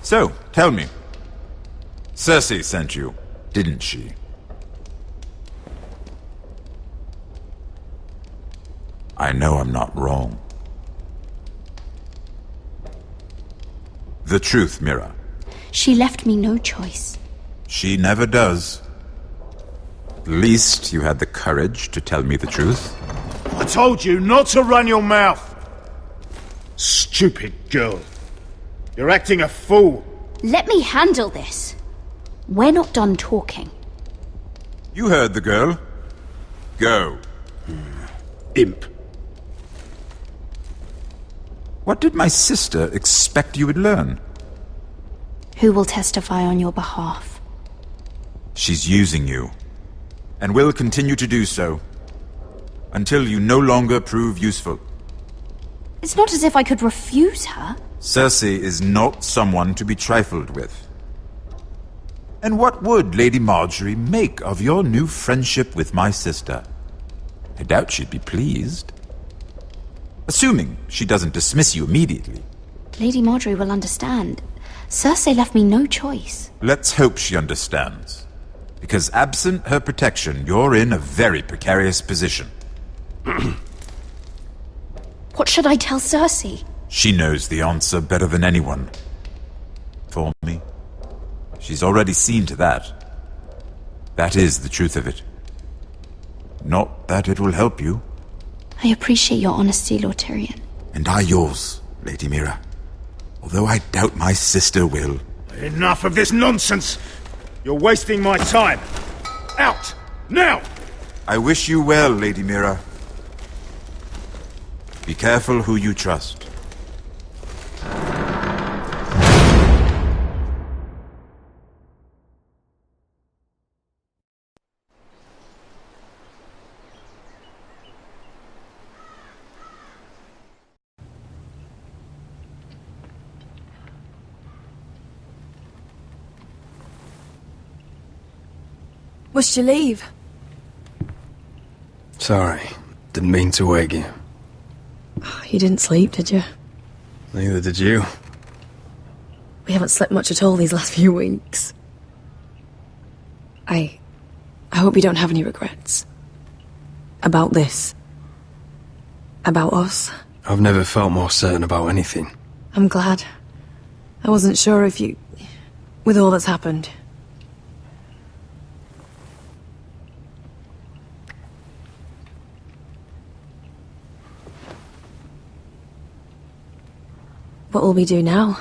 So, tell me. Cersei sent you, didn't she? I know I'm not wrong. The truth, Mira. She left me no choice. She never does. At least you had the courage to tell me the truth. I told you not to run your mouth! Stupid girl. You're acting a fool. Let me handle this. We're not done talking. You heard the girl. Go. Imp. What did my sister expect you would learn? Who will testify on your behalf? She's using you, and will continue to do so, until you no longer prove useful. It's not as if I could refuse her. Cersei is not someone to be trifled with. And what would Lady Marjorie make of your new friendship with my sister? I doubt she'd be pleased. Assuming she doesn't dismiss you immediately. Lady Marjorie will understand. Cersei left me no choice. Let's hope she understands. Because absent her protection, you're in a very precarious position. What should I tell Cersei? She knows the answer better than anyone. For me. She's already seen to that. That is the truth of it. Not that it will help you. I appreciate your honesty, Lord Tyrion. And I yours, Lady Mira. Although I doubt my sister will. Enough of this nonsense! You're wasting my time! Out! Now! I wish you well, Lady Mira. Be careful who you trust. Must you leave? Sorry, didn't mean to wake you. You didn't sleep, did you? Neither did you. We haven't slept much at all these last few weeks. I hope you don't have any regrets. About this. About us. I've never felt more certain about anything. I'm glad. I wasn't sure if you... with all that's happened. What will we do now?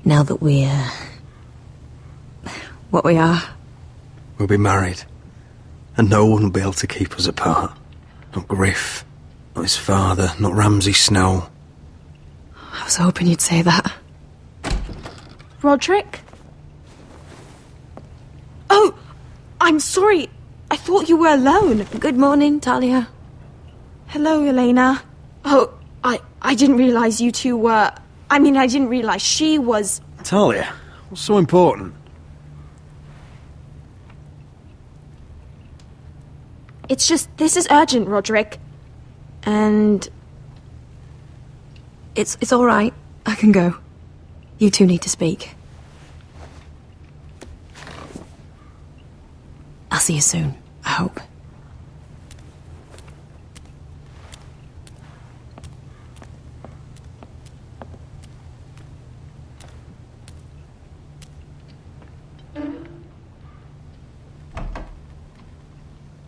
Now that we're... what we are. We'll be married. And no one will be able to keep us apart. Not Griff, not his father, not Ramsay Snow. I was hoping you'd say that. Roderick? Oh, I'm sorry. I thought you were alone. Good morning, Talia. Hello, Elena. Oh, I didn't realise you two were... I mean, I didn't realise she was... Talia, what's so important? It's just, this is urgent, Roderick. And... It's all right. I can go. You two need to speak. I'll see you soon, I hope.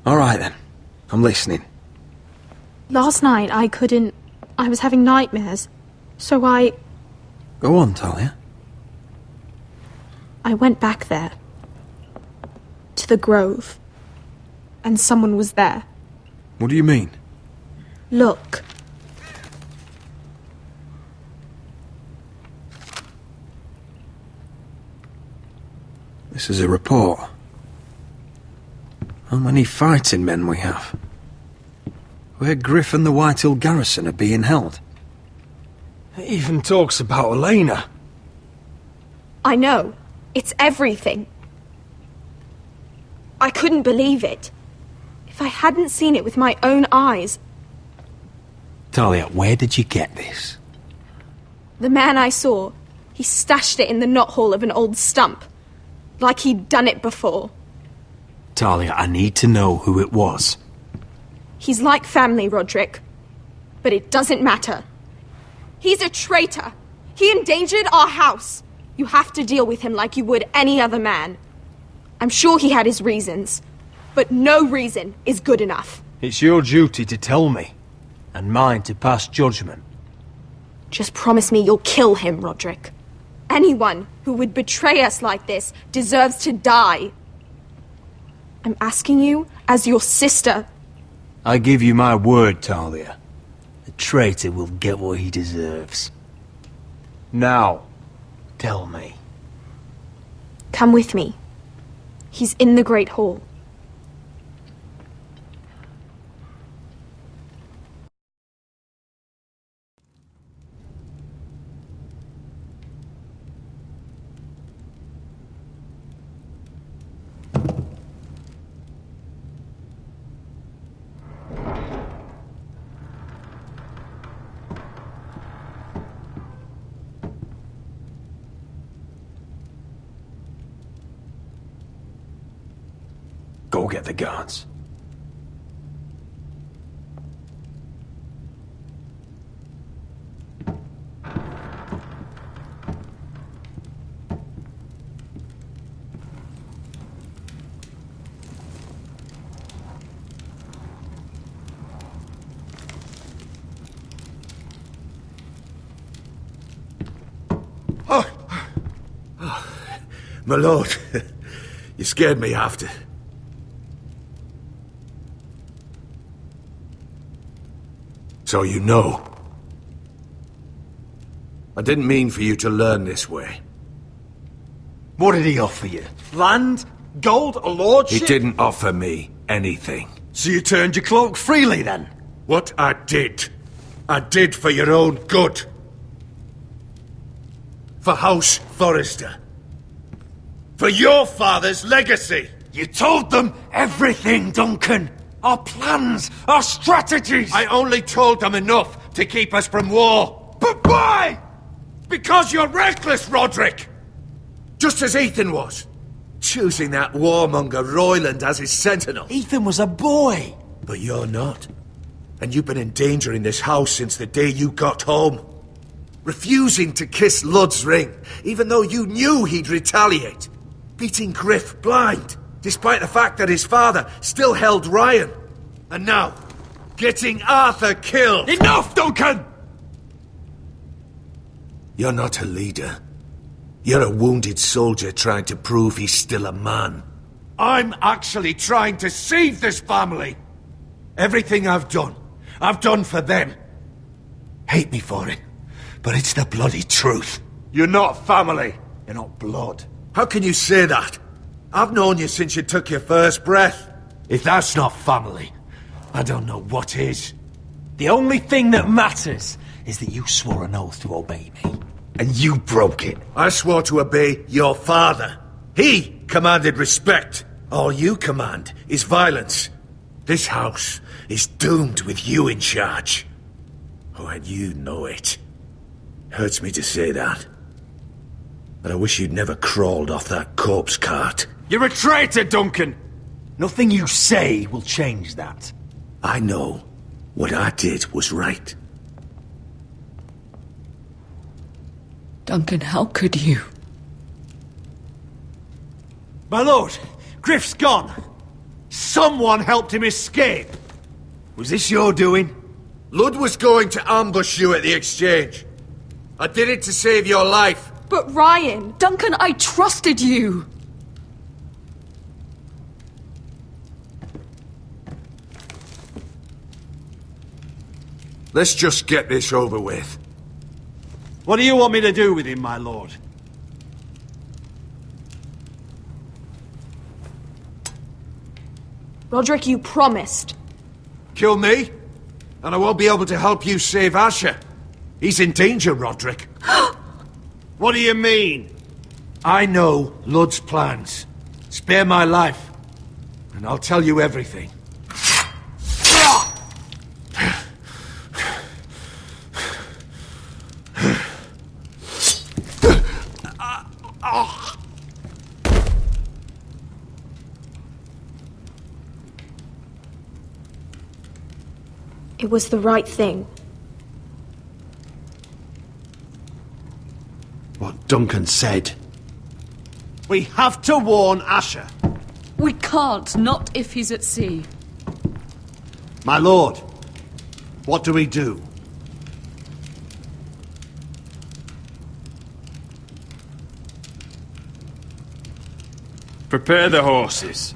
All right, then. I'm listening. Last night, I was having nightmares. So I Go on, Talia. went back there. To the grove. And someone was there. What do you mean? Look. This is a report. How many fighting men we have? Where Griff and the Whitehill garrison are being held. It even talks about Elena. I know. It's everything. I couldn't believe it. If I hadn't seen it with my own eyes... Talia, where did you get this? The man I saw, he stashed it in the knothole of an old stump. Like he'd done it before. Talia, I need to know who it was. He's like family, Roderick. But it doesn't matter. He's a traitor. He endangered our house. You have to deal with him like you would any other man. I'm sure he had his reasons. But no reason is good enough. It's your duty to tell me, and mine to pass judgment. Just promise me you'll kill him, Roderick. Anyone who would betray us like this deserves to die. I'm asking you as your sister. I give you my word, Talia. The traitor will get what he deserves. Now, tell me. Come with me. He's in the Great Hall. Go get the guards. My lord, you scared me after. So you know. I didn't mean for you to learn this way. What did he offer you? Land? Gold? A lordship? He didn't offer me anything. So you turned your cloak freely, then? What I did for your own good. For House Forrester. For your father's legacy. You told them everything, Duncan. Our plans, our strategies. I only told them enough to keep us from war. But why? Because you're reckless, Roderick! Just as Ethan was. Choosing that warmonger Royland as his sentinel. Ethan was a boy. But you're not. And you've been endangering this house since the day you got home. Refusing to kiss Lud's ring, even though you knew he'd retaliate. Beating Griff blind, despite the fact that his father still held Ryan. And now, getting Arthur killed. Enough, Duncan! You're not a leader. You're a wounded soldier trying to prove he's still a man. I'm actually trying to save this family! Everything I've done for them. Hate me for it, but it's the bloody truth. You're not family. You're not blood. How can you say that? I've known you since you took your first breath. If that's not family, I don't know what is. The only thing that matters is that you swore an oath to obey me. And you broke it. I swore to obey your father. He commanded respect. All you command is violence. This house is doomed with you in charge. Oh, and you know it. Hurts me to say that. But I wish you'd never crawled off that corpse cart. You're a traitor, Duncan! Nothing you say will change that. I know what I did was right. Duncan, how could you? My lord, Griff's gone. Someone helped him escape. Was this your doing? Lud was going to ambush you at the exchange. I did it to save your life. But Ryan... Duncan, I trusted you! Let's just get this over with. What do you want me to do with him, my lord? Roderick, you promised. Kill me, and I won't be able to help you save Asher. He's in danger, Roderick. What do you mean? I know Lud's plans. Spare my life, and I'll tell you everything. It was the right thing. What Duncan said. We have to warn Asher. We can't, not if he's at sea. My lord, what do we do? Prepare the horses.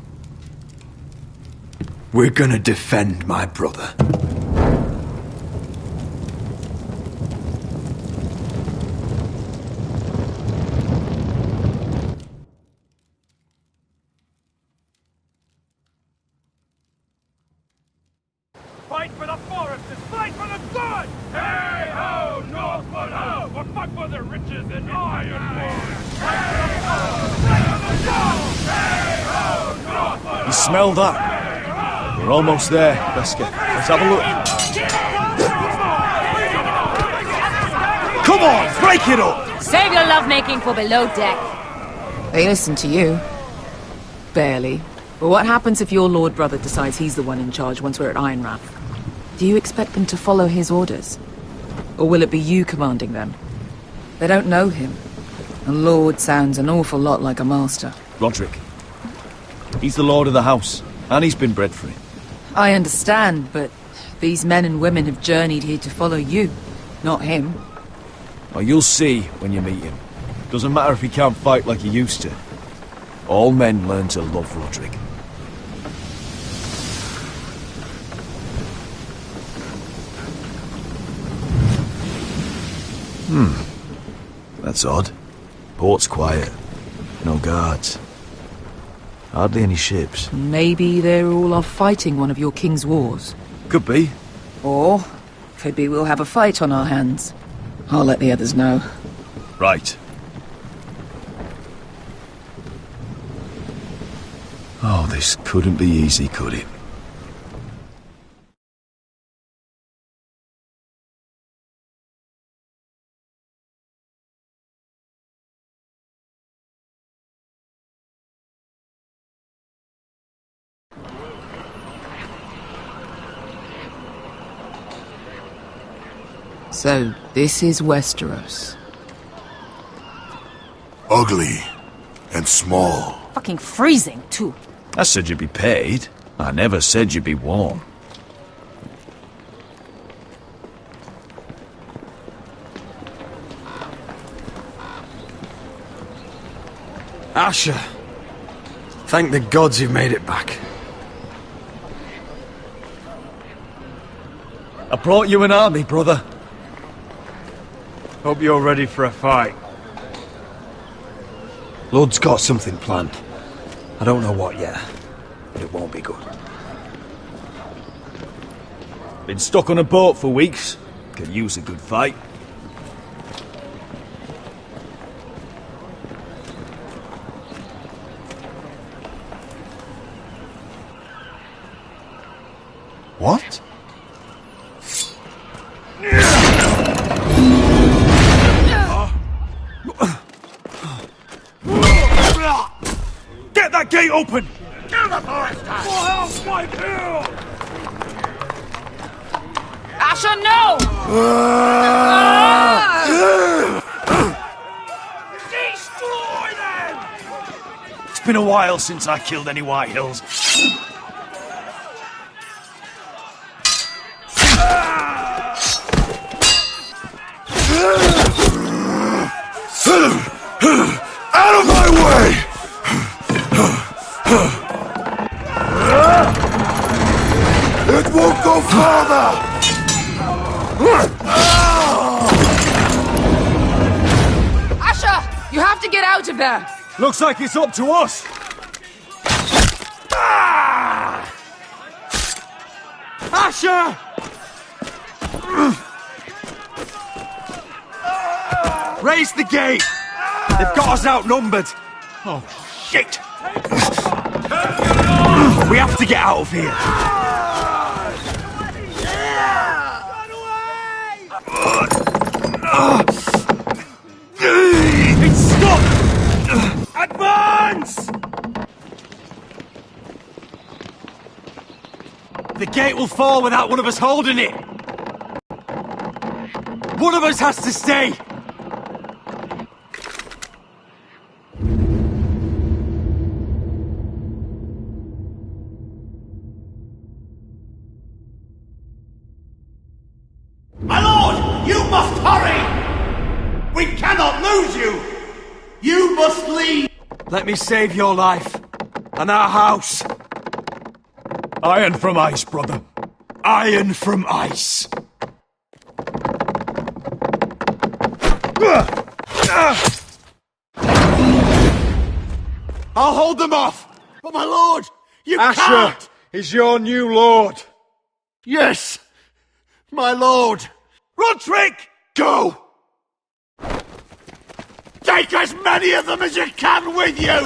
We're gonna defend my brother. Fight for the foresters! Fight for the good! Hey ho, Northwood ho! Or fight for the riches and ironwood! You smell that? We're almost there, Besketh. Let's have a look. Come on, break it up! Save your lovemaking for below deck. They listen to you. Barely. But what happens if your lord brother decides he's the one in charge once we're at Ironrath? Do you expect them to follow his orders? Or will it be you commanding them? They don't know him. A lord sounds an awful lot like a master. Roderick. He's the lord of the house, and he's been bred for it. I understand, but these men and women have journeyed here to follow you, not him. Oh, you'll see when you meet him. Doesn't matter if he can't fight like he used to. All men learn to love Roderick. That's odd. Port's quiet. No guards. Hardly any ships. Maybe they're all off fighting one of your king's wars. Could be. Or, could be we'll have a fight on our hands. I'll let the others know. Right. Oh, this couldn't be easy, could it? So, this is Westeros. Ugly and small. Fucking freezing, too. I said you'd be paid. I never said you'd be warm. Asher. Thank the gods you've made it back. I brought you an army, brother. Hope you're ready for a fight. Lord's got something planned. I don't know what yet, but it won't be good. Been stuck on a boat for weeks. Could use a good fight. What? Get that gate open! Kill the forester! For help, White Hill! Asher, no! Destroy them! It's been a while since I killed any White Hills. Out of my way! It won't go farther! Asher, you have to get out of there! Looks like it's up to us! Asher! Raise the gate! They've got us outnumbered! Oh, shit! We have to get out of here! It's stuck! Advance! The gate will fall without one of us holding it! One of us has to stay! My lord, you must hurry! We cannot lose you! You must leave! Let me save your life, and our house. Iron from ice, brother. Iron from ice. I'll hold them off! But my lord, you Asher can't! is your new lord. Yes, my lord! Roderick! Go! Take as many of them as you can with you!